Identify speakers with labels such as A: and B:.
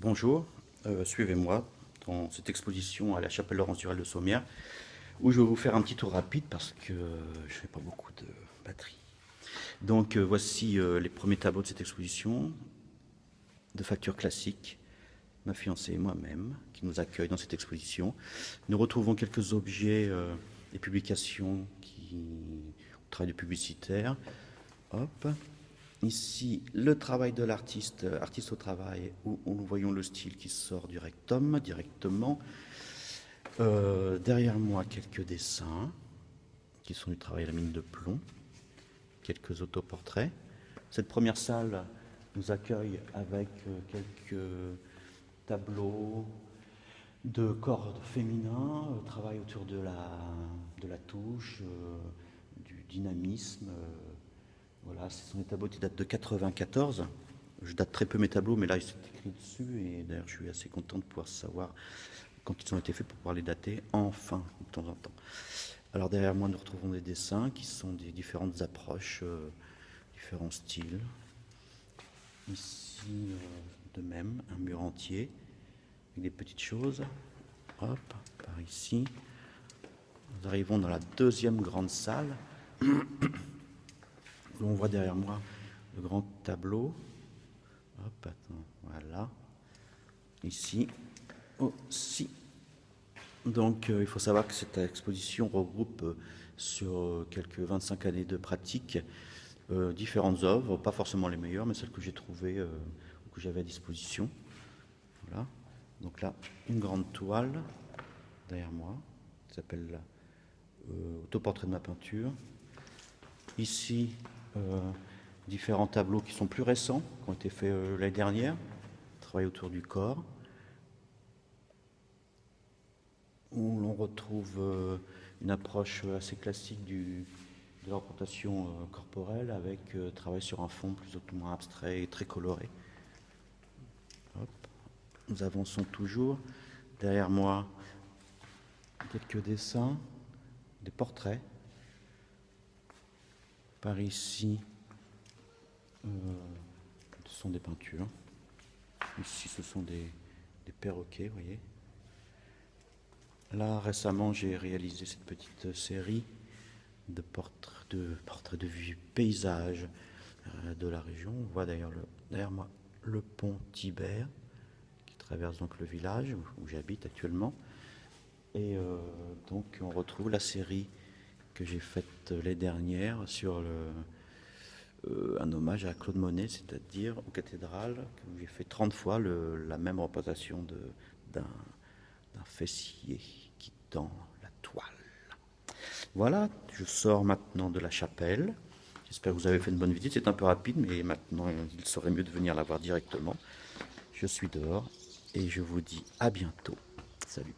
A: Bonjour, suivez-moi dans cette exposition à la chapelle Laurence Durel de Sommières, où je vais vous faire un petit tour rapide parce que je n'ai pas beaucoup de batterie. Donc voici les premiers tableaux de cette exposition, de facture classique, ma fiancée et moi-même, qui nous accueillent dans cette exposition. Nous retrouvons quelques objets et publications qui au travail de publicitaire. Hop. Ici, le travail de l'artiste, artiste au travail, où nous voyons le style qui sort du rectum directement. Derrière moi, quelques dessins qui sont du travail à la mine de plomb, quelques autoportraits. Cette première salle nous accueille avec quelques tableaux de corps féminins, travail autour de la touche, du dynamisme. Voilà, ce sont des tableaux qui datent de 94. Je date très peu mes tableaux, mais là, il s'est écrit dessus. Et d'ailleurs, je suis assez content de pouvoir savoir quand ils ont été faits pour pouvoir les dater, enfin, de temps en temps. Alors, derrière moi, nous retrouvons des dessins qui sont des différentes approches, différents styles. Ici, de même, un mur entier, avec des petites choses. Hop, par ici. Nous arrivons dans la deuxième grande salle. On voit derrière moi le grand tableau. Hop, attends, voilà. Ici aussi. Donc, il faut savoir que cette exposition regroupe sur quelques 25 années de pratique différentes œuvres, pas forcément les meilleures, mais celles que j'ai trouvées ou que j'avais à disposition. Voilà. Donc là, une grande toile derrière moi, qui s'appelle Autoportrait de ma peinture. Ici, différents tableaux qui sont plus récents, qui ont été faits l'année dernière, travail autour du corps, où l'on retrouve une approche assez classique de la représentation corporelle avec travail sur un fond plus ou moins abstrait et très coloré. Hop. Nous avançons toujours. Derrière moi, quelques dessins, des portraits. Par ici, ce sont des peintures. Ici, ce sont des perroquets, vous voyez. Là, récemment, j'ai réalisé cette petite série de portraits de vue paysages de la région. On voit d'ailleurs derrière moi le pont Tibère qui traverse donc le village où j'habite actuellement. Et donc, on retrouve la série que j'ai faite l'année dernière sur un hommage à Claude Monet, c'est-à-dire aux cathédrales, où j'ai fait 30 fois la même représentation d'un fessier qui tend la toile. Voilà, je sors maintenant de la chapelle. J'espère que vous avez fait une bonne visite. C'est un peu rapide, mais maintenant il serait mieux de venir la voir directement. Je suis dehors et je vous dis à bientôt. Salut.